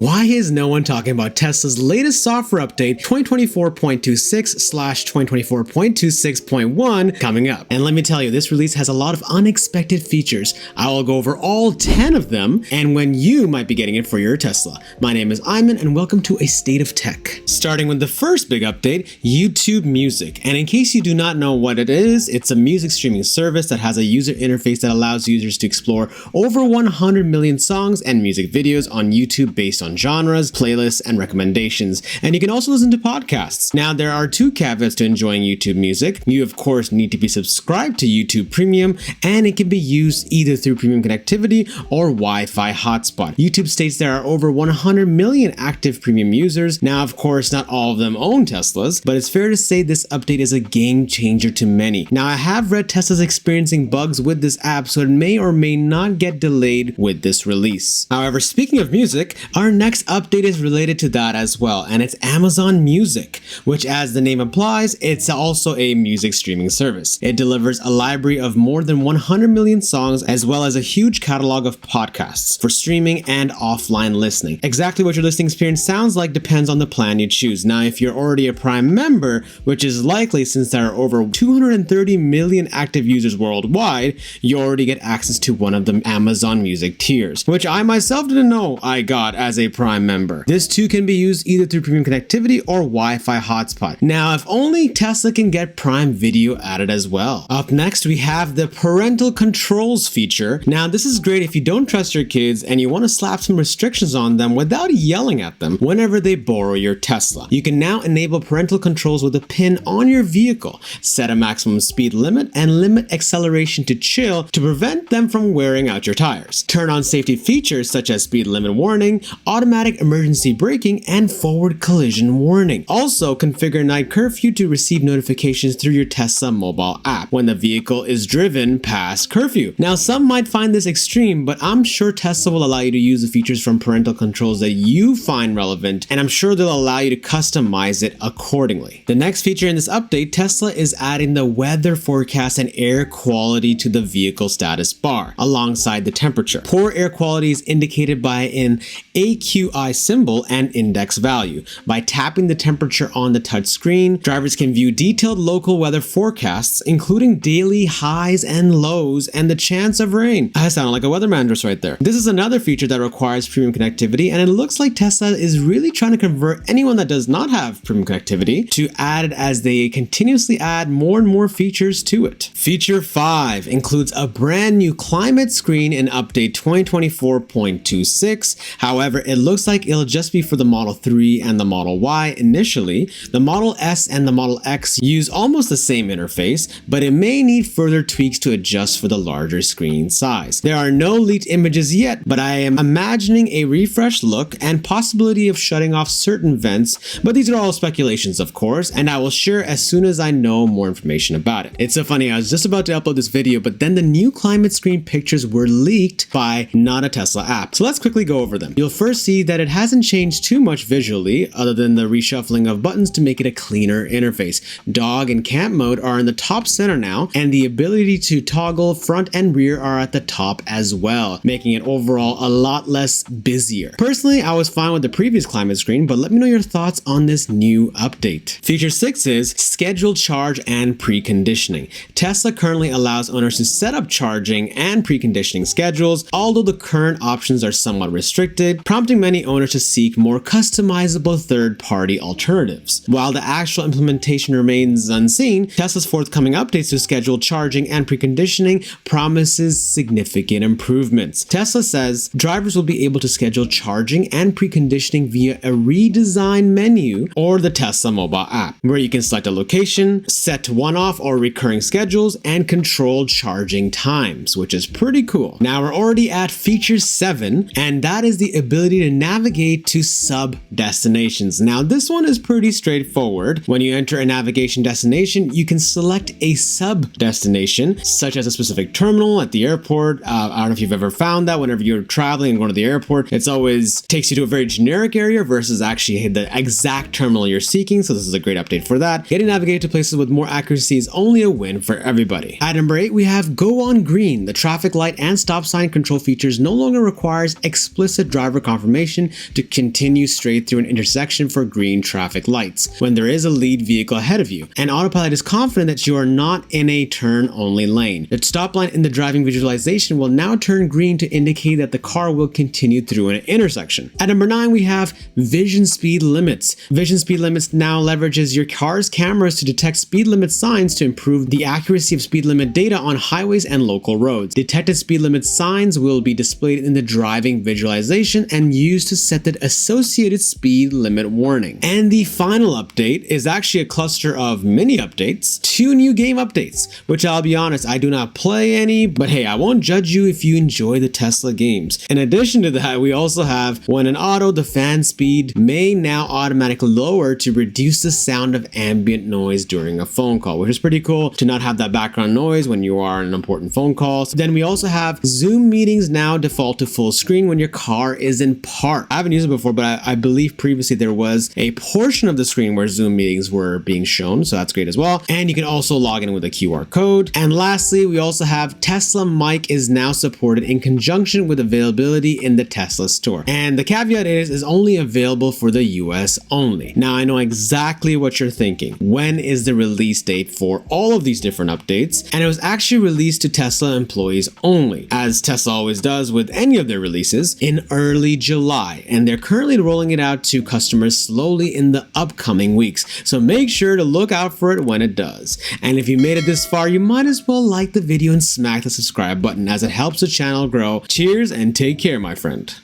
Why is no one talking about Tesla's latest software update 2024.26/2024.26.1 coming up? And let me tell you, this release has a lot of unexpected features. I will go over all 10 of them and when you might be getting it for your Tesla. My name is Ayman and welcome to A State of Tech. Starting with the first big update, YouTube Music. And in case you do not know what it is, it's a music streaming service that has a user interface that allows users to explore over 100 million songs and music videos on YouTube based on genres, playlists, and recommendations. And you can also listen to podcasts. Now, there are two caveats to enjoying YouTube Music. You, of course, need to be subscribed to YouTube Premium, and it can be used either through premium connectivity or Wi-Fi hotspot. YouTube states there are over 100 million active premium users. Now, of course, not all of them own Teslas, but it's fair to say this update is a game changer to many. Now, I have read Tesla's experiencing bugs with this app, so it may or may not get delayed with this release. However, speaking of music, our next update is related to that as well, and it's Amazon Music, which, as the name implies, it's also a music streaming service. It delivers a library of more than 100 million songs as well as a huge catalog of podcasts for streaming and offline listening. Exactly what your listening experience sounds like depends on the plan you choose. Now, if you're already a Prime member, which is likely since there are over 230 million active users worldwide, you already get access to one of the Amazon Music tiers, which I myself didn't know I got as a Prime member. This too can be used either through premium connectivity or Wi-Fi hotspot. Now, if only Tesla can get Prime Video added as well. Up next, we have the parental controls feature. Now, this is great if you don't trust your kids and you want to slap some restrictions on them without yelling at them whenever they borrow your Tesla. You can now enable parental controls with a pin on your vehicle, set a maximum speed limit, and limit acceleration to chill to prevent them from wearing out your tires. Turn on safety features such as speed limit warning, automatic emergency braking, and forward collision warning. Also, configure night curfew to receive notifications through your Tesla mobile app when the vehicle is driven past curfew. Now, some might find this extreme, but I'm sure Tesla will allow you to use the features from parental controls that you find relevant, and I'm sure they'll allow you to customize it accordingly. The next feature in this update, Tesla is adding the weather forecast and air quality to the vehicle status bar alongside the temperature. Poor air quality is indicated by an AQI symbol and index value. By tapping the temperature on the touch screen, drivers can view detailed local weather forecasts, including daily highs and lows and the chance of rain. I sound like a weatherman just right there. This is another feature that requires premium connectivity, and it looks like Tesla is really trying to convert anyone that does not have premium connectivity to add it as they continuously add more and more features to it. Feature 5 includes a brand new climate screen in update 2024.26. However, it looks like it'll just be for the Model 3 and the Model Y initially. The Model S and the Model X use almost the same interface, but it may need further tweaks to adjust for the larger screen size. There are no leaked images yet, but I am imagining a refreshed look and possibility of shutting off certain vents, but these are all speculations, of course, and I will share as soon as I know more information about it. It's so funny, I was just about to upload this video, but then the new climate screen pictures were leaked by not a Tesla app. So let's quickly go over them. You'll first see that it hasn't changed too much visually other than the reshuffling of buttons to make it a cleaner interface. Dog and camp mode are in the top center now, and the ability to toggle front and rear are at the top as well, making it overall a lot less busier. Personally, I was fine with the previous climate screen, but let me know your thoughts on this new update. Feature 6 is scheduled charge and preconditioning. Tesla currently allows owners to set up charging and preconditioning schedules, although the current options are somewhat restricted, prompting many owners to seek more customizable third-party alternatives. While the actual implementation remains unseen, Tesla's forthcoming updates to scheduled charging and preconditioning promises significant improvements. Tesla says drivers will be able to schedule charging and preconditioning via a redesigned menu or the Tesla mobile app, where you can select a location, set one-off or recurring schedules, and control charging times, which is pretty cool. Now we're already at feature 7, and that is the ability to navigate to sub-destinations. Now this one is pretty straightforward. When you enter a navigation destination, you can select a sub-destination, such as a specific terminal at the airport. I don't know if you've ever found that whenever you're traveling and going to the airport, it's always takes you to a very generic area versus actually the exact terminal you're seeking. So this is a great update for that. Getting navigated to places with more accuracy is only a win for everybody. At number 8, we have Go on Green. The traffic light and stop sign control features no longer requires explicit driver confirmation information to continue straight through an intersection for green traffic lights when there is a lead vehicle ahead of you. And Autopilot is confident that you are not in a turn-only lane. The stop line in the driving visualization will now turn green to indicate that the car will continue through an intersection. At number 9, we have vision speed limits. Vision speed limits now leverages your car's cameras to detect speed limit signs to improve the accuracy of speed limit data on highways and local roads. Detected speed limit signs will be displayed in the driving visualization and used to set the associated speed limit warning. And the final update is actually a cluster of mini updates, 2 new game updates, which I'll be honest, I do not play any, but hey, I won't judge you if you enjoy the Tesla games. In addition to that, we also have when in auto, the fan speed may now automatically lower to reduce the sound of ambient noise during a phone call, which is pretty cool to not have that background noise when you are on an important phone call. So then we also have Zoom meetings now default to full screen when your car is in park. I haven't used it before, but I believe previously there was a portion of the screen where Zoom meetings were being shown, so that's great as well. And you can also log in with a QR code. And lastly, we also have Tesla Mic is now supported in conjunction with availability in the Tesla store. And the caveat is only available for the US only. Now I know exactly what you're thinking. When is the release date for all of these different updates? And it was actually released to Tesla employees only, as Tesla always does with any of their releases, in early July. And they're currently rolling it out to customers slowly in the upcoming weeks. So make sure to look out for it when it does. And if you made it this far, you might as well like the video and smack the subscribe button as it helps the channel grow. Cheers and take care, my friend.